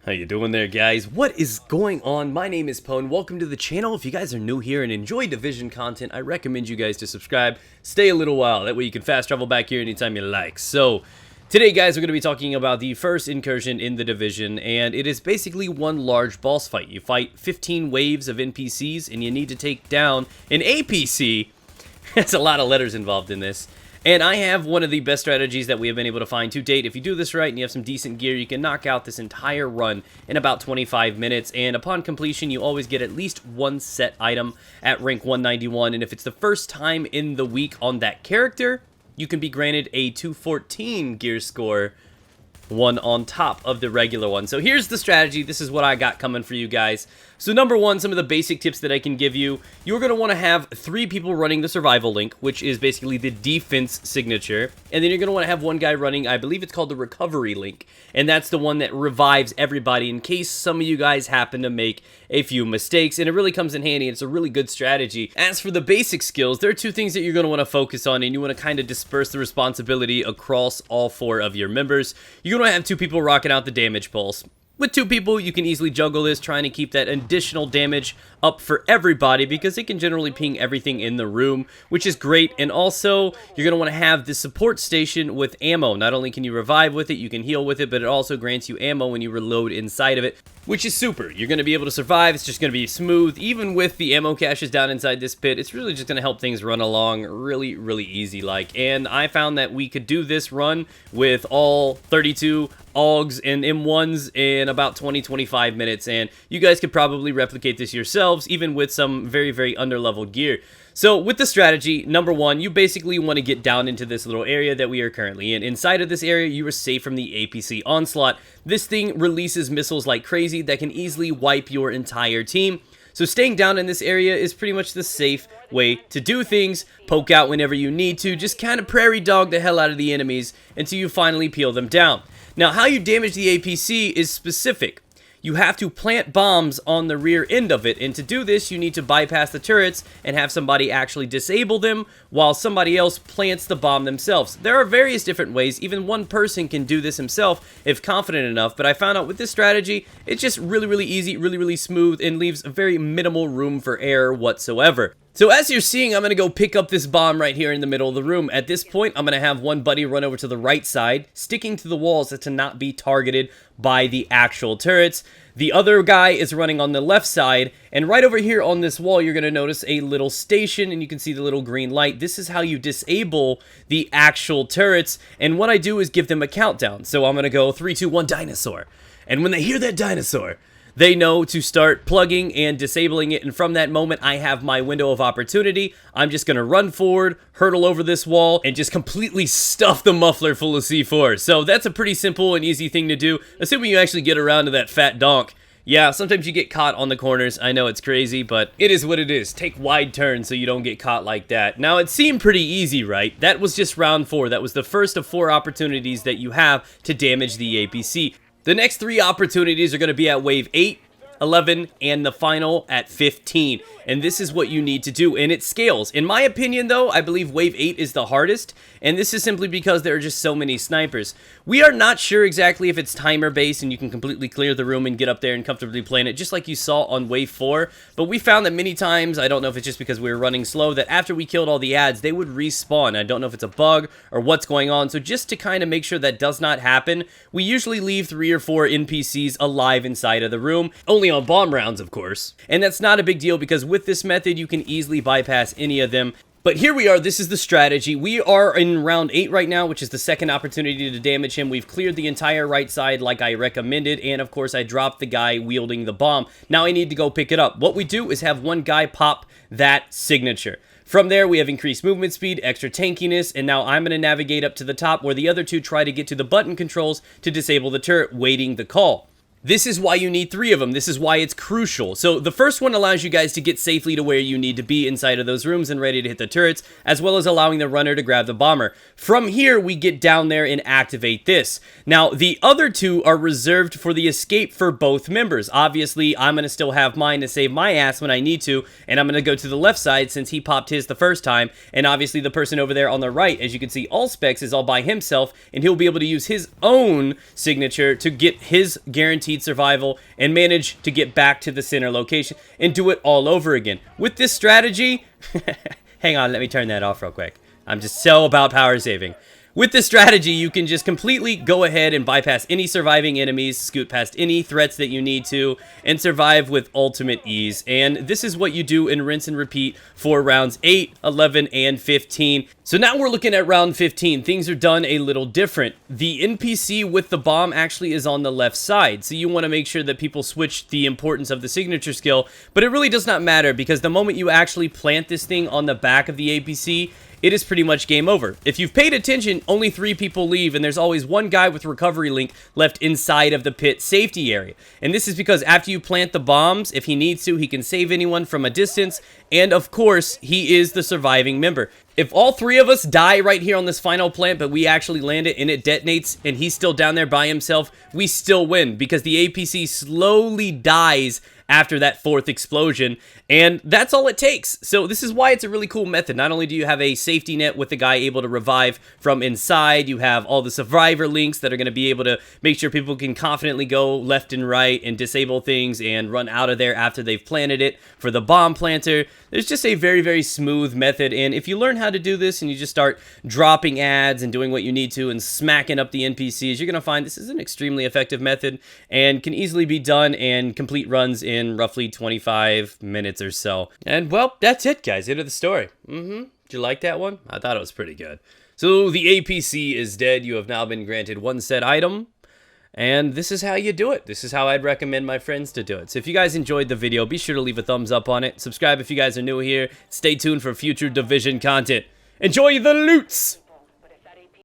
How you doing there, guys? What is going on? My name is Poe and welcome to the channel. If you guys are new here and enjoy Division content, I recommend you guys to subscribe. Stay a little while, that way you can fast travel back here anytime you like. So, today guys, we're going to be talking about the first incursion in the Division, and it is basically one large boss fight. You fight 15 waves of NPCs, and you need to take down an APC. That's a lot of letters involved in this. And I have one of the best strategies that we have been able to find to date. If you do this right and you have some decent gear, you can knock out this entire run in about 25 minutes. And upon completion, you always get at least one set item at rank 191. And if it's the first time in the week on that character, you can be granted a 214 gear score, one on top of the regular one. So here's the strategy. This is what I got coming for you guys. So number one, some of the basic tips that I can give you. You're going to want to have 3 people running the survival link, which is basically the defense signature. And then you're going to want to have one guy running, I believe it's called the recovery link. And that's the one that revives everybody in case some of you guys happen to make a few mistakes. And it really comes in handy. It's a really good strategy. As for the basic skills, there are 2 things that you're going to want to focus on. And you want to kind of disperse the responsibility across all 4 of your members. You're going to have 2 people rocking out the damage pulse. With 2 people, you can easily juggle this, trying to keep that additional damage up for everybody because it can generally ping everything in the room, which is great. And also, you're going to want to have the support station with ammo. Not only can you revive with it, you can heal with it, but it also grants you ammo when you reload inside of it, which is super. You're going to be able to survive. It's just going to be smooth. Even with the ammo caches down inside this pit, it's really just going to help things run along really, really easy like. And I found that we could do this run with all 32 AUGs and M1s in about 20-25 minutes, and you guys could probably replicate this yourselves, even with some very, very underleveled gear. So with the strategy, number one, you basically want to get down into this little area that we are currently in. Inside of this area, you are safe from the APC onslaught. This thing releases missiles like crazy that can easily wipe your entire team. So staying down in this area is pretty much the safe way to do things. Poke out whenever you need to. Just kind of prairie dog the hell out of the enemies until you finally peel them down. Now, how you damage the APC is specific. You have to plant bombs on the rear end of it, and to do this, you need to bypass the turrets and have somebody actually disable them while somebody else plants the bomb themselves. There are various different ways. Even one person can do this himself if confident enough, but I found out with this strategy, it's just really, really easy, really, really smooth, and leaves very minimal room for error whatsoever. So as you're seeing, I'm going to go pick up this bomb right here in the middle of the room. At this point, I'm going to have one buddy run over to the right side, sticking to the walls to not be targeted by the actual turrets. The other guy is running on the left side, and right over here on this wall, you're going to notice a little station, and you can see the little green light. This is how you disable the actual turrets, and what I do is give them a countdown. So I'm going to go 3, 2, 1, dinosaur. And when they hear that dinosaur, they know to start plugging and disabling it, and from that moment, I have my window of opportunity. I'm just going to run forward, hurdle over this wall, and just completely stuff the muffler full of C4. So that's a pretty simple and easy thing to do, assuming you actually get around to that fat donk. Yeah, sometimes you get caught on the corners. I know it's crazy, but it is what it is. Take wide turns so you don't get caught like that. Now, it seemed pretty easy, right? That was just round 4. That was the first of 4 opportunities that you have to damage the APC. The next 3 opportunities are going to be at wave 8, 11, and the final at 15. And this is what you need to do, and it scales. In my opinion, though, I believe wave 8 is the hardest, and this is simply because there are just so many snipers. We are not sure exactly if it's timer-based and you can completely clear the room and get up there and comfortably plan it, just like you saw on wave 4, but we found that many times, I don't know if it's just because we were running slow, that after we killed all the ads, they would respawn. I don't know if it's a bug or what's going on, so just to kind of make sure that does not happen, we usually leave 3 or 4 NPCs alive inside of the room, only on bomb rounds, of course. And that's not a big deal because with this method, you can easily bypass any of them. But here we are, this is the strategy. We are in round 8 right now, which is the second opportunity to damage him. We've cleared the entire right side like I recommended, and of course I dropped the guy wielding the bomb. Now I need to go pick it up. What we do is have one guy pop that signature. From there, we have increased movement speed, extra tankiness, and now I'm going to navigate up to the top where the other 2 try to get to the button controls to disable the turret, waiting the call. This is why you need 3 of them. This is why it's crucial. So the first one allows you guys to get safely to where you need to be inside of those rooms and ready to hit the turrets, as well as allowing the runner to grab the bomber. From here, we get down there and activate this. Now, the other 2 are reserved for the escape for both members. Obviously, I'm going to still have mine to save my ass when I need to, and I'm going to go to the left side since he popped his the first time, and obviously the person over there on the right, as you can see, Allspecs is all by himself, and he'll be able to use his own signature to get his guaranteed guaranteed survival and manage to get back to the center location and do it all over again. With this strategy, hang on, let me turn that off real quick. I'm just so about power saving. With this strategy, you can just completely go ahead and bypass any surviving enemies, scoot past any threats that you need to, and survive with ultimate ease. And this is what you do in rinse and repeat for rounds 8, 11, and 15. So now we're looking at round 15. Things are done a little different. The NPC with the bomb actually is on the left side, so you want to make sure that people switch the importance of the signature skill, but it really does not matter because the moment you actually plant this thing on the back of the APC, it is pretty much game over. If you've paid attention, only 3 people leave, and there's always one guy with recovery link left inside of the pit safety area. And this is because after you plant the bombs, if he needs to, he can save anyone from a distance, and of course, he is the surviving member. If all 3 of us die right here on this final plant, but we actually land it and it detonates, and he's still down there by himself, we still win, because the APC slowly dies after that 4th explosion, and that's all it takes. So this is why it's a really cool method. Not only do you have a safety net with the guy able to revive from inside, you have all the survivor links that are going to be able to make sure people can confidently go left and right and disable things and run out of there after they've planted it. For the bomb planter, there's just a very, very smooth method, and if you learn how to do this and you just start dropping ads and doing what you need to and smacking up the NPCs, you're going to find this is an extremely effective method and can easily be done and complete runs in roughly 25 minutes or so. And well, that's it, guys. End of the story. Did you like that one? I thought it was pretty good. So the APC is dead. You have now been granted 1 said item. And this is how you do it. This is how I'd recommend my friends to do it. So if you guys enjoyed the video, be sure to leave a thumbs up on it. Subscribe if you guys are new here. Stay tuned for future Division content. Enjoy the loots!